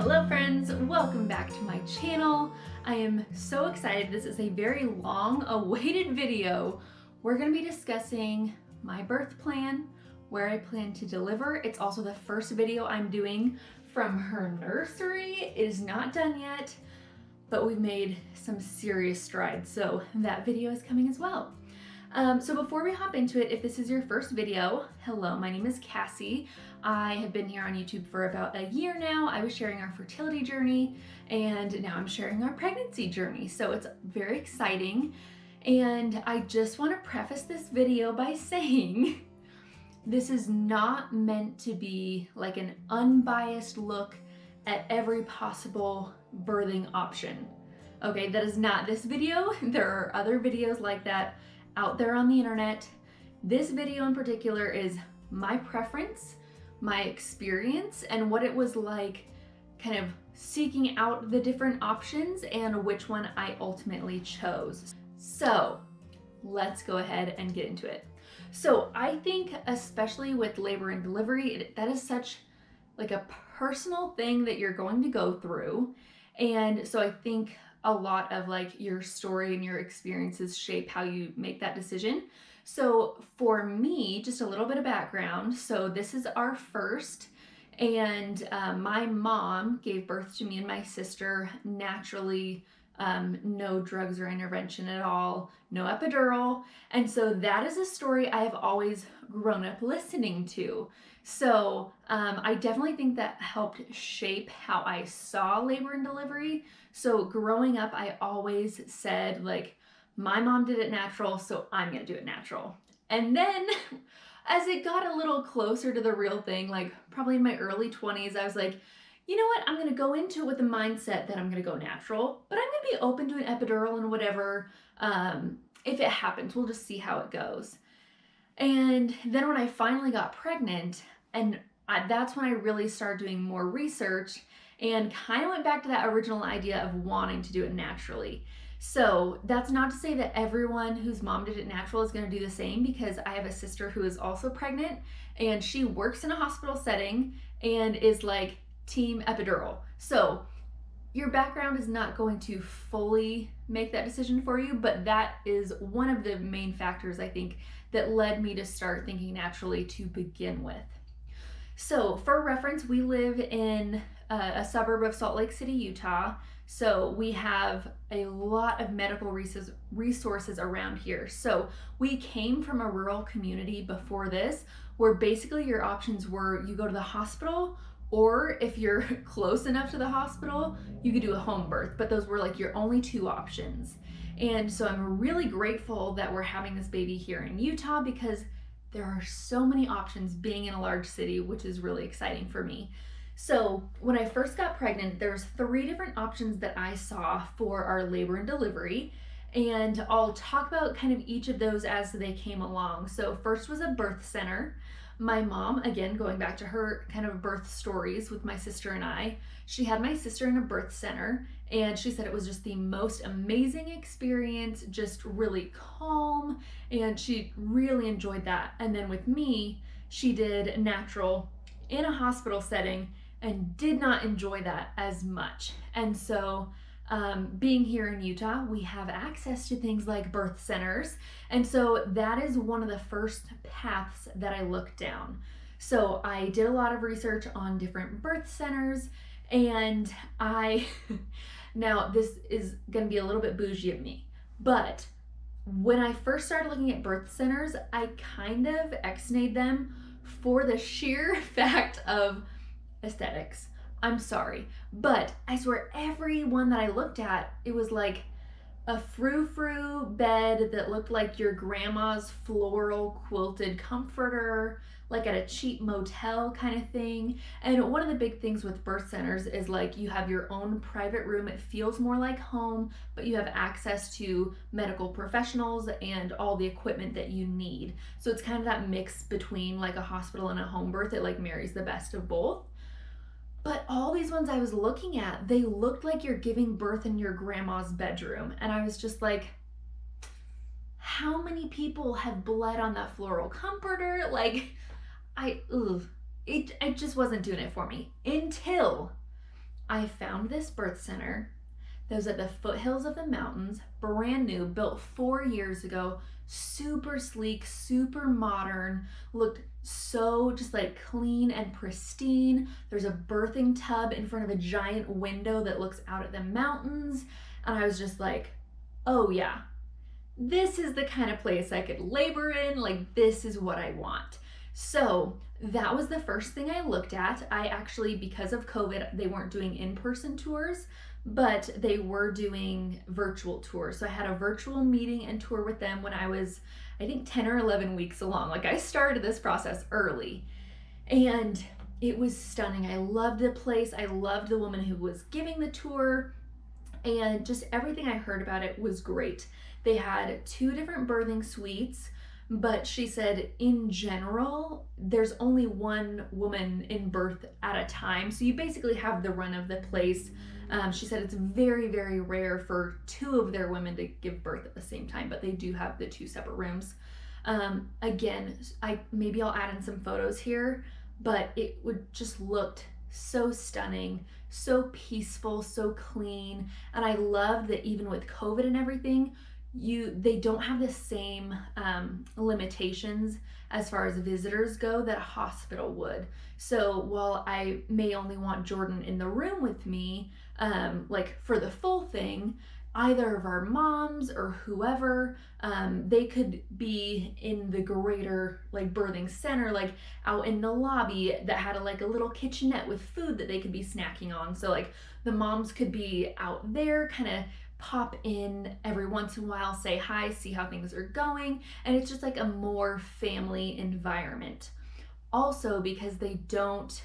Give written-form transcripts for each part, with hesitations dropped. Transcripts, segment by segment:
Hello friends, welcome back to my channel. I am so excited. This is a very long awaited video. We're going to be discussing my birth plan, where I plan to deliver. It's also the first video I'm doing from her nursery. It is not done yet, but we've made some serious strides, so that video is coming as well. So before we hop into it, if this is your first video, hello, my name is Cassie. I have been here on YouTube for about a year now. I was sharing our fertility journey, and now I'm sharing our pregnancy journey. So it's very exciting. And I just want to preface this video by saying this is not meant to be like an unbiased look at every possible birthing option. Okay, that is not this video. There are other videos like that out there on the internet. This video in particular is my preference, my experience, and what it was like kind of seeking out the different options and which one I ultimately chose. So let's go ahead and get into it. So I think especially with labor and delivery, that is such like a personal thing that you're going to go through. And so I think a lot of like your story and your experiences shape how you make that decision. So for me, just a little bit of background. So this is our first, and my mom gave birth to me and my sister naturally, no drugs or intervention at all, no epidural. And so that is a story I have always grown up listening to. So I definitely think that helped shape how I saw labor and delivery. So growing up, I always said like, my mom did it natural, so I'm gonna do it natural. And then as it got a little closer to the real thing, like probably in my early 20s, I was like, you know what? I'm gonna go into it with the mindset that I'm gonna go natural, but I'm gonna be open to an epidural and whatever. If it happens, we'll just see how it goes. And then when I finally got pregnant, and that's when I really started doing more research and kind of went back to that original idea of wanting to do it naturally. So that's not to say that everyone whose mom did it natural is going to do the same, because I have a sister who is also pregnant and she works in a hospital setting and is like team epidural. So your background is not going to fully make that decision for you, but that is one of the main factors I think that led me to start thinking naturally to begin with. So for reference, we live in a suburb of Salt Lake City, Utah. So we have a lot of medical resources around here. So we came from a rural community before this, where basically your options were you go to the hospital, or if you're close enough to the hospital, you could do a home birth, but those were like your only two options. And so I'm really grateful that we're having this baby here in Utah, because there are so many options being in a large city, which is really exciting for me. So when I first got pregnant, there's 3 different options that I saw for our labor and delivery, and I'll talk about kind of each of those as they came along. So first was a birth center. My mom, again, going back to her kind of birth stories with my sister and I, she had my sister in a birth center, and she said it was just the most amazing experience, just really calm, and she really enjoyed that. And then with me, she did natural in a hospital setting and did not enjoy that as much. And so being here in Utah, we have access to things like birth centers. And so that is one of the first paths that I looked down. So I did a lot of research on different birth centers, and now this is gonna be a little bit bougie of me, but when I first started looking at birth centers, I kind of ex-nayed them for the sheer fact of aesthetics. I'm sorry, but I swear every one that I looked at, it was like a frou-frou bed that looked like your grandma's floral quilted comforter, like at a cheap motel kind of thing. And one of the big things with birth centers is like you have your own private room. It feels more like home, but you have access to medical professionals and all the equipment that you need. So it's kind of that mix between like a hospital and a home birth. It like marries the best of both. But all these ones I was looking at, they looked like you're giving birth in your grandma's bedroom. And I was just like, how many people have bled on that floral comforter? Like, it just wasn't doing it for me until I found this birth center that was at the foothills of the mountains, brand new, built 4 years ago, super sleek, super modern, looked so just like clean and pristine. There's a birthing tub in front of a giant window that looks out at the mountains. And I was just like, oh yeah, this is the kind of place I could labor in. Like, this is what I want. So that was the first thing I looked at. I actually, because of COVID, they weren't doing in-person tours, but they were doing virtual tours. So I had a virtual meeting and tour with them when I was, I think, 10 or 11 weeks along. Like, I started this process early, and it was stunning. I loved the place. I loved the woman who was giving the tour, and just everything I heard about it was great. They had 2 different birthing suites, but she said in general, there's only one woman in birth at a time. So you basically have the run of the place. She said it's very, very rare for 2 of their women to give birth at the same time, but they do have the 2 separate rooms. Again, maybe I'll add in some photos here, but it would just looked so stunning, so peaceful, so clean. And I love that even with COVID and everything, they don't have the same limitations as far as visitors go that a hospital would. So while I may only want Jordan in the room with me, like for the full thing, either of our moms or whoever, they could be in the greater like birthing center, like out in the lobby that had a little kitchenette with food that they could be snacking on. So like the moms could be out there, kind of pop in every once in a while, say hi, see how things are going, and it's just like a more family environment. Also, because they don't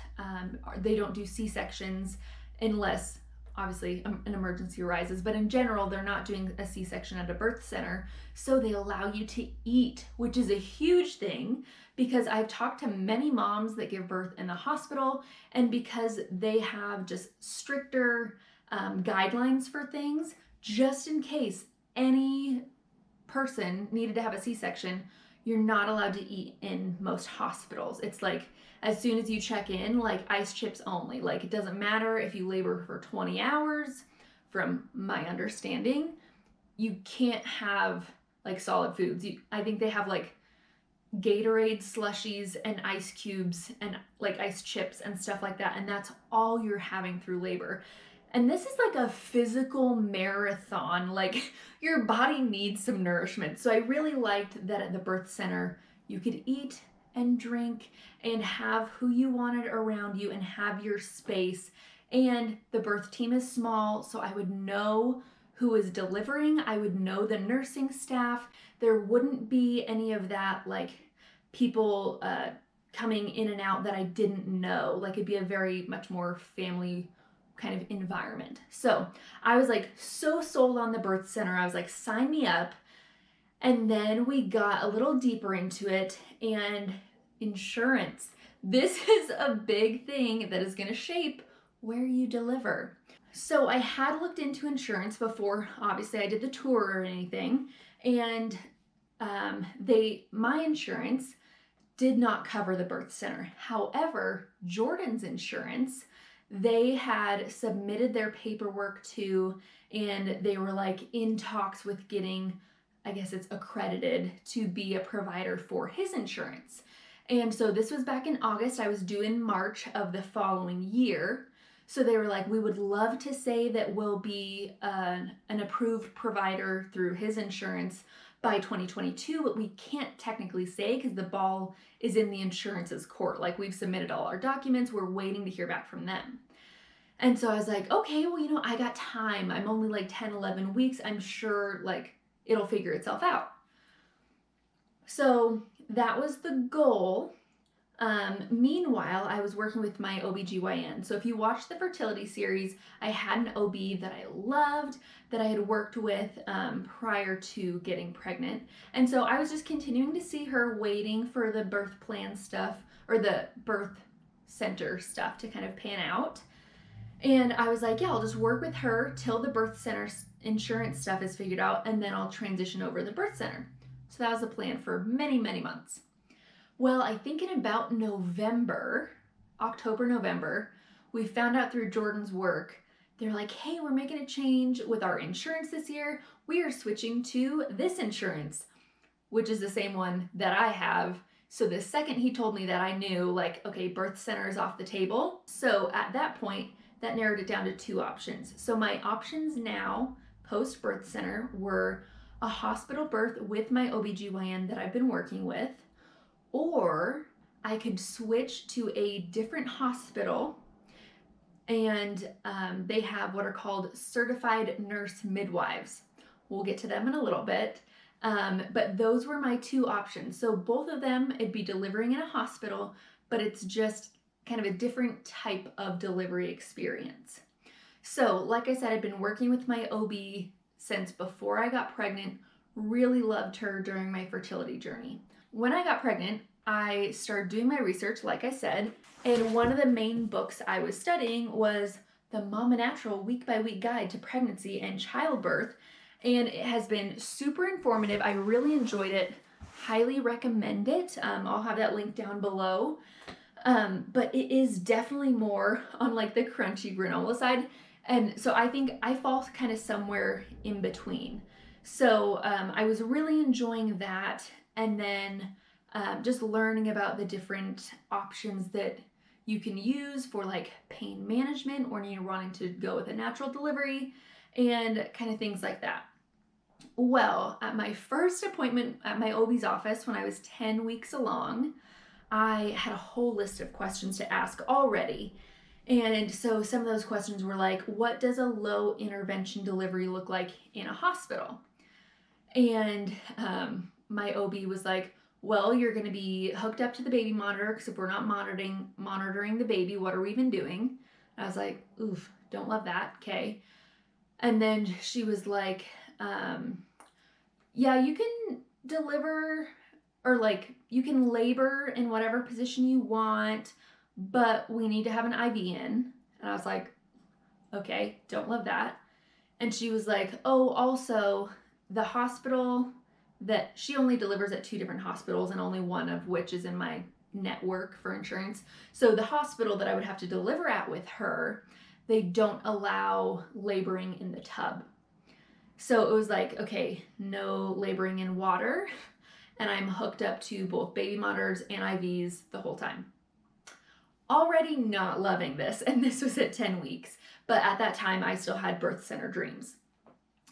do C-sections unless obviously an emergency arises, but in general they're not doing a C-section at a birth center, so they allow you to eat, which is a huge thing because I've talked to many moms that give birth in the hospital, and because they have just stricter guidelines for things, just in case any person needed to have a C-section, you're not allowed to eat in most hospitals. It's like as soon as you check in, like ice chips only. Like it doesn't matter if you labor for 20 hours, from my understanding, you can't have like solid foods. I think they have like Gatorade slushies and ice cubes and like ice chips and stuff like that, and that's all you're having through labor. And this is like a physical marathon, like your body needs some nourishment. So I really liked that at the birth center, you could eat and drink and have who you wanted around you and have your space. And the birth team is small, so I would know who is delivering. I would know the nursing staff. There wouldn't be any of that like people coming in and out that I didn't know. Like it'd be a very much more family kind of environment. So I was like so sold on the birth center. I was like, sign me up. And then we got a little deeper into it, and insurance. This is a big thing that is going to shape where you deliver. So I had looked into insurance before, obviously I did the tour or anything, and my insurance did not cover the birth center. However, Jordan's insurance, they had submitted their paperwork to, and they were like in talks with getting, I guess it's accredited to be a provider for his insurance. And so this was back in August. I was due in March of the following year. So they were like, we would love to say that we'll be an approved provider through his insurance by 2022, but we can't technically say because the ball is in the insurance's court. Like we've submitted all our documents, we're waiting to hear back from them. And so I was like, okay, well, I got time. I'm only like 10, 11 weeks. I'm sure like it'll figure itself out. So that was the goal. Meanwhile, I was working with my OBGYN. So if you watch the fertility series, I had an OB that I loved, that I had worked with prior to getting pregnant. And so I was just continuing to see her, waiting for the birth plan stuff or the birth center stuff to kind of pan out. And I was like, yeah, I'll just work with her till the birth center insurance stuff is figured out, and then I'll transition over to the birth center. So that was the plan for many, many months. Well, I think in about October, November, we found out through Jordan's work, they're like, hey, we're making a change with our insurance this year. We are switching to this insurance, which is the same one that I have. So the second he told me that, I knew, like, okay, birth center is off the table. So at that point, that narrowed it down to 2 options. So my options now, post birth center, were a hospital birth with my OBGYN that I've been working with, or I could switch to a different hospital, and they have what are called certified nurse midwives. We'll get to them in a little bit. But those were my 2 options. So both of them, it'd be delivering in a hospital, but it's just kind of a different type of delivery experience. So like I said, I've been working with my OB since before I got pregnant, really loved her during my fertility journey. When I got pregnant, I started doing my research, like I said, and one of the main books I was studying was the Mama Natural Week by Week Guide to Pregnancy and Childbirth, and it has been super informative. I really enjoyed it, highly recommend it. I'll have that link down below. But it is definitely more on like the crunchy granola side. And so I think I fall kind of somewhere in between. So I was really enjoying that. And then just learning about the different options that you can use for like pain management when you're wanting to go with a natural delivery and kind of things like that. Well, at my first appointment at my OB's office when I was 10 weeks along, I had a whole list of questions to ask already. And so some of those questions were like, what does a low intervention delivery look like in a hospital? And my OB was like, well, you're going to be hooked up to the baby monitor, because if we're not monitoring the baby, what are we even doing? And I was like, oof, don't love that. Okay. And then she was like, yeah, you can deliver, or like you can labor in whatever position you want, but we need to have an IV in. And I was like, okay, don't love that. And she was like, oh, also the hospital that she only delivers at 2 different hospitals, and only one of which is in my network for insurance. So the hospital that I would have to deliver at with her, they don't allow laboring in the tub. So it was like, okay, no laboring in water, and I'm hooked up to both baby monitors and IVs the whole time. Already not loving this, and this was at 10 weeks, but at that time I still had birth center dreams.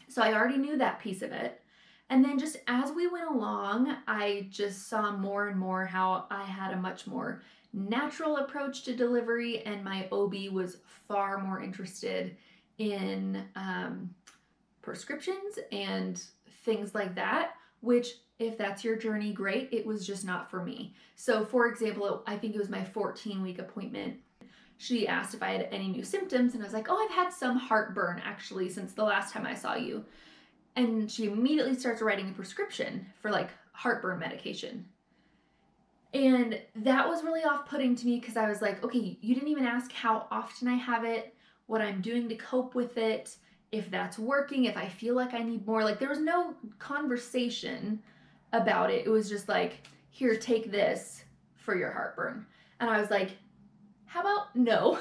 So I already knew that piece of it. And then just as we went along, I just saw more and more how I had a much more natural approach to delivery, and my OB was far more interested in prescriptions and things like that, which, if that's your journey, great. It was just not for me. So for example, I think it was my 14-week appointment. She asked if I had any new symptoms, and I was like, oh, I've had some heartburn actually since the last time I saw you. And she immediately starts writing a prescription for like heartburn medication. And that was really off-putting to me, because I was like, okay, you didn't even ask how often I have it, what I'm doing to cope with it, if that's working, if I feel like I need more. Like, there was no conversation about it. It was just like, here, take this for your heartburn. And I was like, how about no?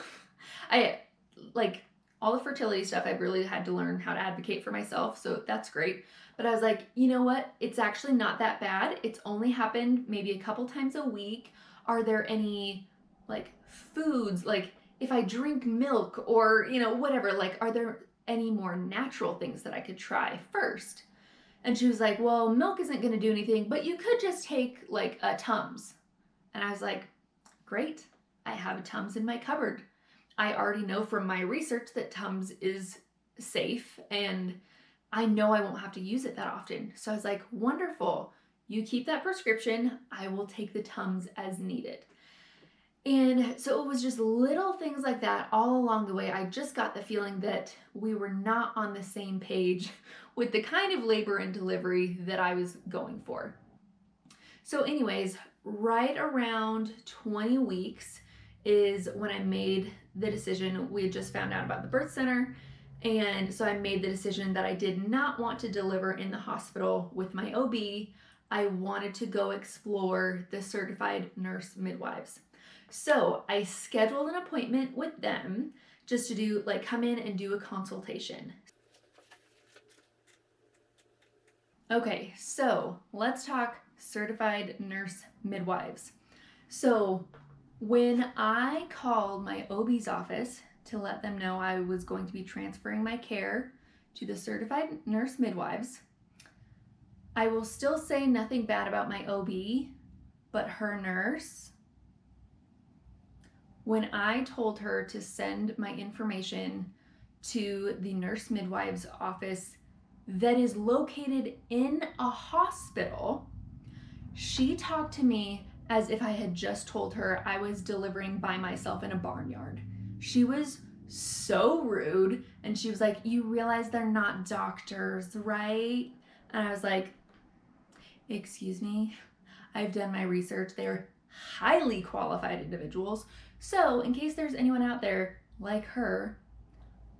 All the fertility stuff, I've really had to learn how to advocate for myself, so that's great. But I was like, you know what? It's actually not that bad. It's only happened maybe a couple times a week. Are there any like foods, like if I drink milk or, whatever, like, are there any more natural things that I could try first? And she was like, well, milk isn't going to do anything, but you could just take like a Tums. And I was like, great. I have a Tums in my cupboard. I already know from my research that Tums is safe, and I know I won't have to use it that often. So I was like, wonderful. You keep that prescription. I will take the Tums as needed. And so it was just little things like that all along the way. I just got the feeling that we were not on the same page with the kind of labor and delivery that I was going for. So anyways, right around 20 weeks is when I made the decision. We had just found out about the birth center, and so I made the decision that I did not want to deliver in the hospital with my OB. I wanted to go explore the certified nurse midwives. So I scheduled an appointment with them just to do, like, come in and do a consultation. Okay, so let's talk certified nurse midwives. So when I called my OB's office to let them know I was going to be transferring my care to the certified nurse midwives, I will still say nothing bad about my OB, but her nurse, when I told her to send my information to the nurse midwives office that is located in a hospital, she talked to me as if I had just told her I was delivering by myself in a barnyard. She was so rude, and she was like, "You realize they're not doctors, right?" And I was like, "Excuse me, I've done my research. They're highly qualified individuals. So in case there's anyone out there like her,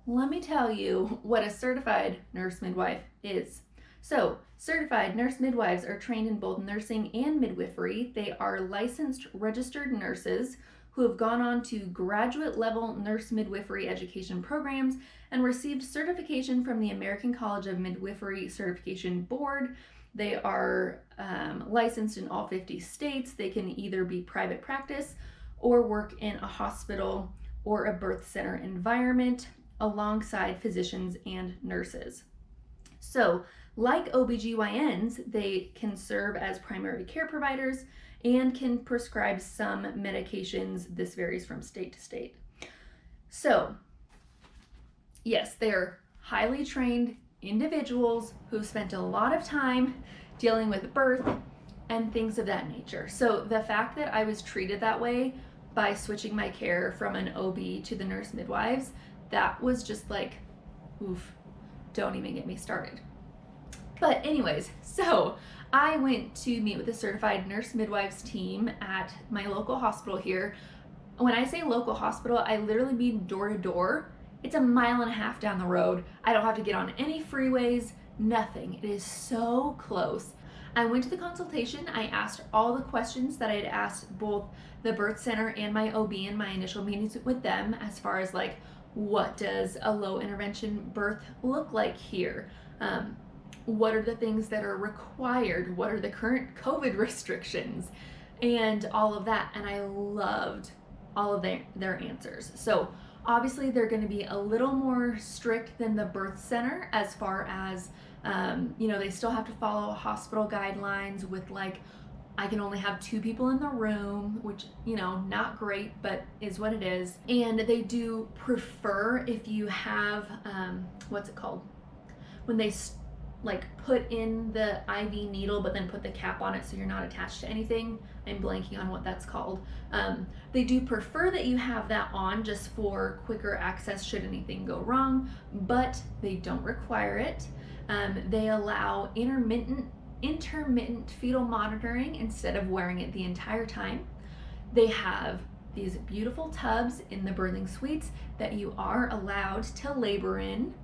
let me tell you what a certified nurse midwife is." So certified nurse midwives are trained in both nursing and midwifery. They are licensed registered nurses who have gone on to graduate level nurse midwifery education programs and received certification from the American College of Midwifery Certification Board. They are licensed in all 50 states. They can either be private practice or work in a hospital or a birth center environment alongside physicians and nurses. So, like OBGYNs, they can serve as primary care providers and can prescribe some medications. This varies from state to state. So, yes, they're highly trained individuals who spent a lot of time dealing with birth and things of that nature. So the fact that I was treated that way by switching my care from an OB to the nurse midwives, that was just like, oof, don't even get me started. But anyways, so I went to meet with the certified nurse midwives team at my local hospital here. When I say local hospital, I literally mean door to door. It's 1.5 miles down the road. I don't have to get on any freeways, nothing. It is so close. I went to the consultation. I asked all the questions that I had asked both the birth center and my OB in my initial meetings with them, as far as like, what does a low intervention birth look like here? What are the things that are required? What are the current COVID restrictions? And all of that. And I loved all of their answers. So obviously they're going to be a little more strict than the birth center as far as, they still have to follow hospital guidelines with like, I can only have 2 people in the room, which, not great, but is what it is. And they do prefer if you have, what's it called? When they put in the IV needle, but then put the cap on it so you're not attached to anything. I'm blanking on what that's called. They do prefer that you have that on just for quicker access should anything go wrong, but they don't require it. They allow intermittent fetal monitoring instead of wearing it the entire time. They have these beautiful tubs in the birthing suites that you are allowed to labor in.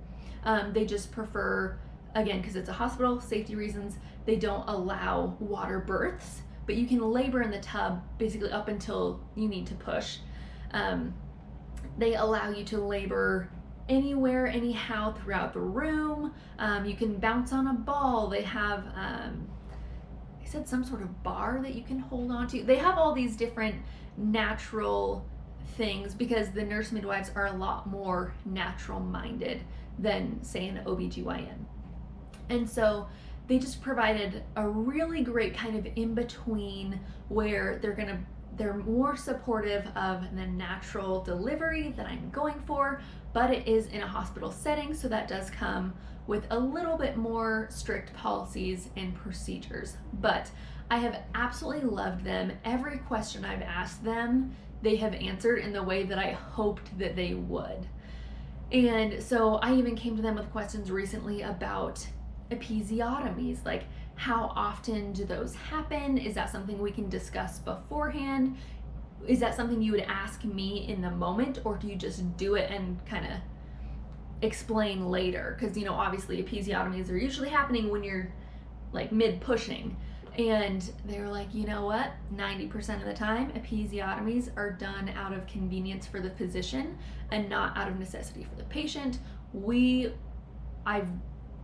They just prefer, again, because it's a hospital, safety reasons, they don't allow water births, but you can labor in the tub basically up until you need to push. They allow you to labor anywhere, anyhow throughout the room. You can bounce on a ball. They have, they said some sort of bar that you can hold on to. They have all these different natural things because the nurse midwives are a lot more natural minded than, say, an OBGYN. And so they just provided a really great kind of in-between where they're more supportive of the natural delivery that I'm going for, but it is in a hospital setting, so that does come with a little bit more strict policies and procedures. But I have absolutely loved them. Every question I've asked them, they have answered in the way that I hoped that they would. And so I even came to them with questions recently about episiotomies, like how often do those happen? Is that something we can discuss beforehand? Is that something you would ask me in the moment, or do you just do it and kind of explain later? Because obviously episiotomies are usually happening when you're like mid pushing. And they were like, you know what? 90% of the time, episiotomies are done out of convenience for the physician and not out of necessity for the patient. We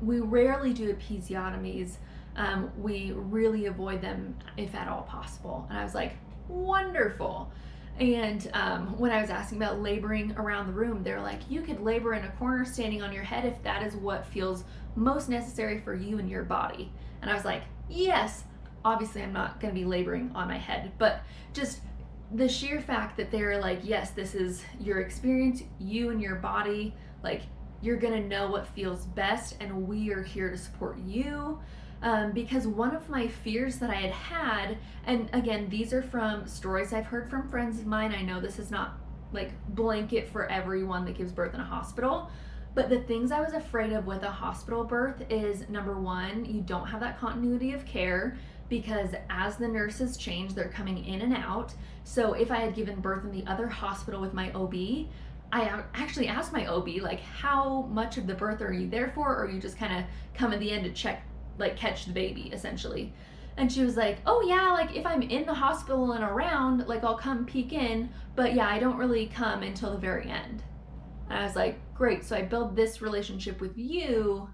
rarely do episiotomies. We really avoid them if at all possible. And I was like, wonderful. And when I was asking about laboring around the room, they're like, you could labor in a corner standing on your head if that is what feels most necessary for you and your body. And I was like, yes. Obviously, I'm not going to be laboring on my head, but just the sheer fact that they're like, yes, this is your experience, you and your body, like, you're going to know what feels best, and we are here to support you. Because one of my fears that I had, and again, these are from stories I've heard from friends of mine. I know this is not like blanket for everyone that gives birth in a hospital, but the things I was afraid of with a hospital birth is, number one, you don't have that continuity of care, because as the nurses change, they're coming in and out. So if I had given birth in the other hospital with my OB, I actually asked my OB, like, how much of the birth are you there for? Or you just kind of come at the end to check, like, catch the baby, essentially. And she was like, oh yeah, like, if I'm in the hospital and around, like, I'll come peek in, but yeah, I don't really come until the very end. And I was like, great, so I build this relationship with you,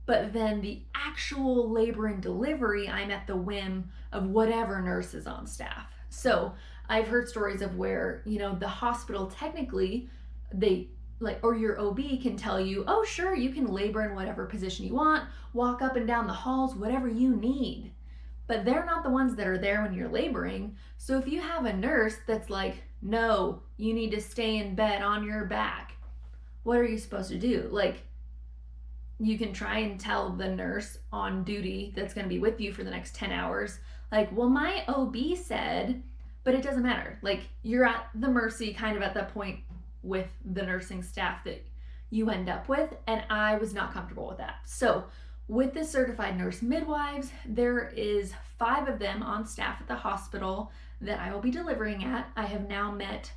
but then the actual labor and delivery, I'm at the whim of whatever nurse is on staff. So I've heard stories of where, you know, the hospital technically, they like, or your OB can tell you, oh sure, you can labor in whatever position you want, walk up and down the halls, whatever you need. But they're not the ones that are there when you're laboring. So if you have a nurse that's like, no, you need to stay in bed on your back, what are you supposed to do? Like, you can try and tell the nurse on duty that's going to be with you for the next 10 hours, like, well, my OB said, but it doesn't matter. Like, you're at the mercy kind of at that point with the nursing staff that you end up with, and I was not comfortable with that. So with the certified nurse midwives, there is 5 of them on staff at the hospital that I will be delivering at. I have now met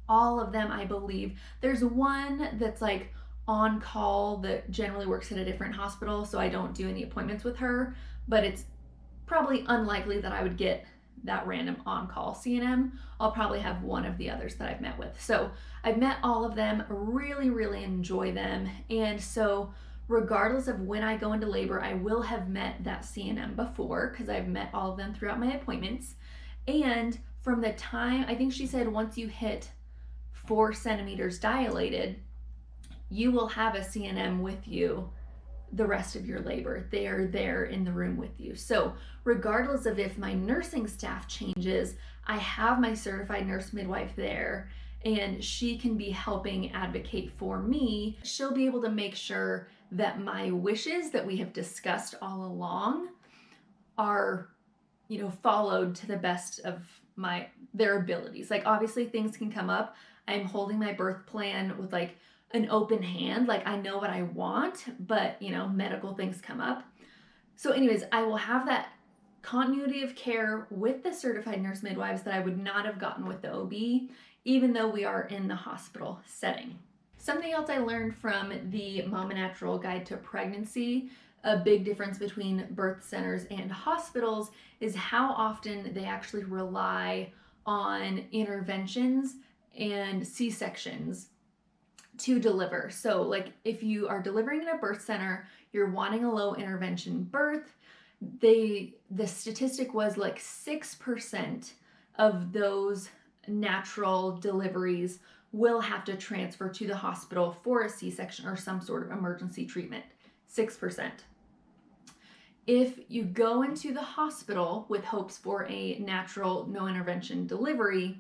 all of them, I believe. There's one that's like on call that generally works at a different hospital, so I don't do any appointments with her, but it's probably unlikely that I would get that random on-call CNM. I'll probably have one of the others that I've met with. So I've met all of them, really enjoy them. And so regardless of when I go into labor, I will have met that CNM before, because I've met all of them throughout my appointments. And from the time, I think she said once you hit 4 centimeters dilated, you will have a CNM with you the rest of your labor. They are there in the room with you. So regardless of if my nursing staff changes, I have my certified nurse midwife there, and she can be helping advocate for me. She'll be able to make sure that my wishes that we have discussed all along are, you know, followed to the best of their abilities. Like, obviously things can come up. I'm holding my birth plan with like an open hand. Like, I know what I want, but you know, medical things come up. So anyways, I will have that continuity of care with the certified nurse midwives that I would not have gotten with the OB, even though we are in the hospital setting. Something else I learned from the Mom and Natural Guide to Pregnancy, a big difference between birth centers and hospitals, is how often they actually rely on interventions and C-sections to deliver. So like, if you are delivering in a birth center, you're wanting a low intervention birth, the statistic was like 6% of those natural deliveries will have to transfer to the hospital for a C-section or some sort of emergency treatment. 6%. If you go into the hospital with hopes for a natural, no intervention delivery,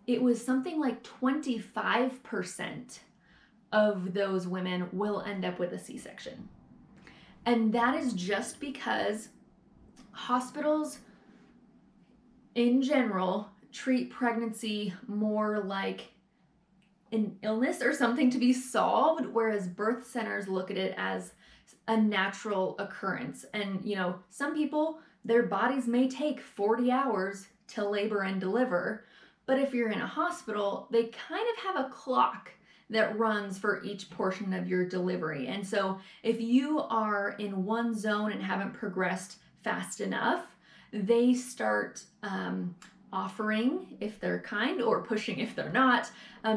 it was something like 25% of those women will end up with a C-section. And that is just because hospitals in general treat pregnancy more like an illness or something to be solved, whereas birth centers look at it as a natural occurrence. And you know, some people, their bodies may take 40 hours to labor and deliver, but if you're in a hospital, they kind of have a clock that runs for each portion of your delivery. And so if you are in one zone and haven't progressed fast enough, they start offering, if they're kind, or pushing if they're not,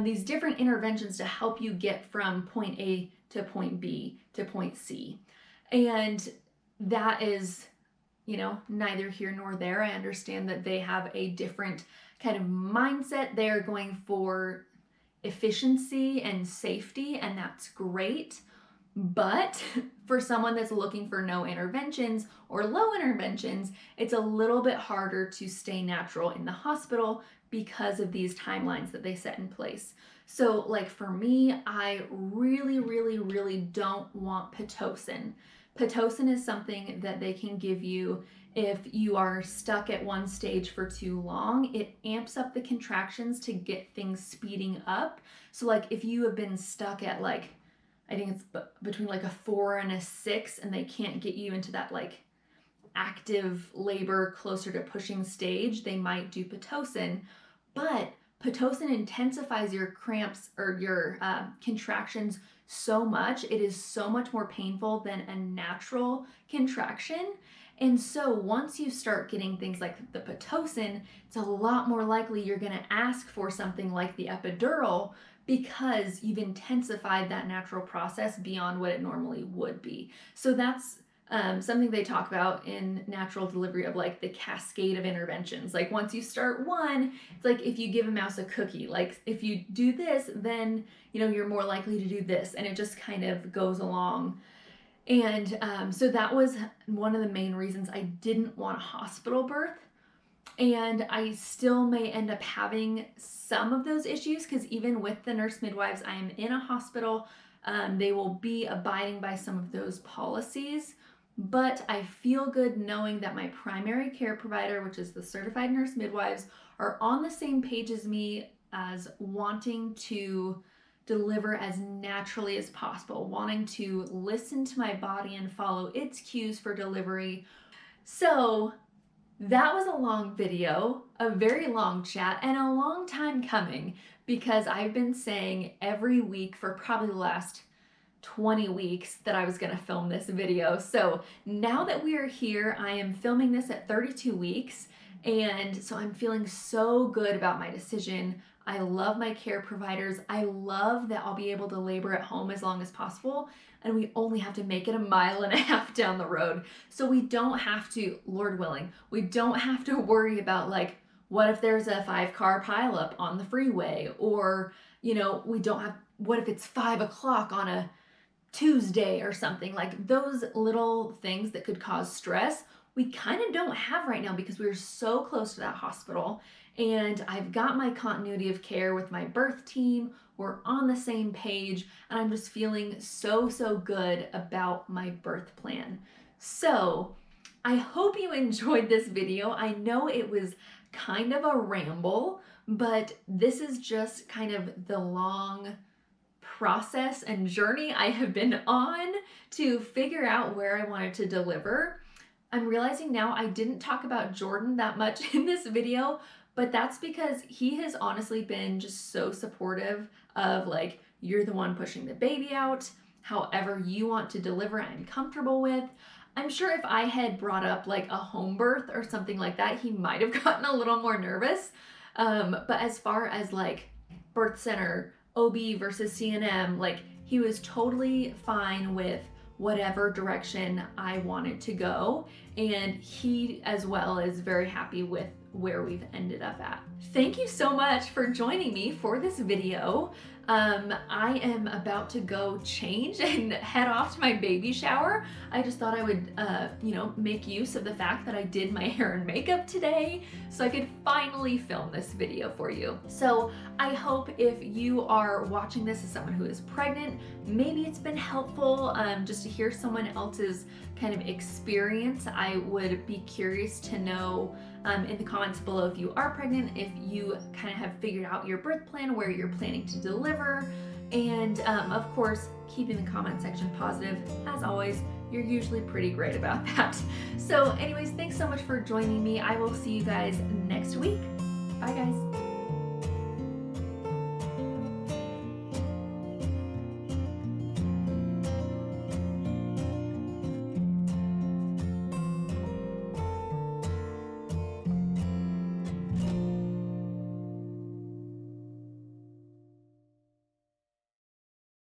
these different interventions to help you get from point A to point B to point C. And that is, neither here nor there. I understand that they have a different kind of mindset. They're going for efficiency and safety, and that's great. But for someone that's looking for no interventions or low interventions, it's a little bit harder to stay natural in the hospital because of these timelines that they set in place. So like for me, I really, really, really don't want Pitocin. Pitocin is something that they can give you if you are stuck at one stage for too long. It amps up the contractions to get things speeding up. So like if you have been stuck at like, I think it's between like a 4 and a 6, and they can't get you into that like active labor closer to pushing stage, they might do Pitocin. But Pitocin intensifies your cramps or your contractions so much. It is so much more painful than a natural contraction. And so once you start getting things like the Pitocin, it's a lot more likely you're going to ask for something like the epidural, because you've intensified that natural process beyond what it normally would be. So that's something they talk about in natural delivery, of like the cascade of interventions. Like once you start one, it's like if you give a mouse a cookie, like if you do this, then you're more likely to do this, and it just kind of goes along. And so that was one of the main reasons I didn't want a hospital birth. And I still may end up having some of those issues, because even with the nurse midwives, I am in a hospital. They will be abiding by some of those policies. But I feel good knowing that my primary care provider, which is the certified nurse midwives, are on the same page as me as wanting to deliver as naturally as possible, wanting to listen to my body and follow its cues for delivery. So that was a long video, a very long chat, and a long time coming, because I've been saying every week for probably the last 20 weeks that I was going to film this video. So now that we are here, I am filming this at 32 weeks, and so I'm feeling so good about my decision. I love my care providers. I love that I'll be able to labor at home as long as possible, and we only have to make it 1.5 miles down the road. So we don't have to, Lord willing, we don't have to worry about like, what if there's a 5-car pileup on the freeway? Or, we don't have, what if it's 5 o'clock on a Tuesday or something? Like those little things that could cause stress, we kind of don't have right now, because we're so close to that hospital. And I've got my continuity of care with my birth team. We're on the same page, and I'm just feeling so, so good about my birth plan. So I hope you enjoyed this video. I know it was kind of a ramble, but this is just kind of the long process and journey I have been on to figure out where I wanted to deliver. I'm realizing now I didn't talk about Jordan that much in this video, but that's because he has honestly been just so supportive of like, you're the one pushing the baby out, however you want to deliver, I'm comfortable with. I'm sure if I had brought up like a home birth or something like that, he might have gotten a little more nervous. But as far as like birth center, OB versus CNM, like he was totally fine with whatever direction I wanted to go. And he as well is very happy with where we've ended up at. Thank you so much for joining me for this video. I am about to go change and head off to my baby shower. I just thought I would, make use of the fact that I did my hair and makeup today so I could finally film this video for you. So I hope if you are watching this as someone who is pregnant, maybe it's been helpful just to hear someone else's kind of experience. I would be curious to know in the comments below if you are pregnant, if you kind of have figured out your birth plan, where you're planning to deliver, and of course, keeping the comment section positive. As always, you're usually pretty great about that. So anyways, thanks so much for joining me. I will see you guys next week. Bye guys.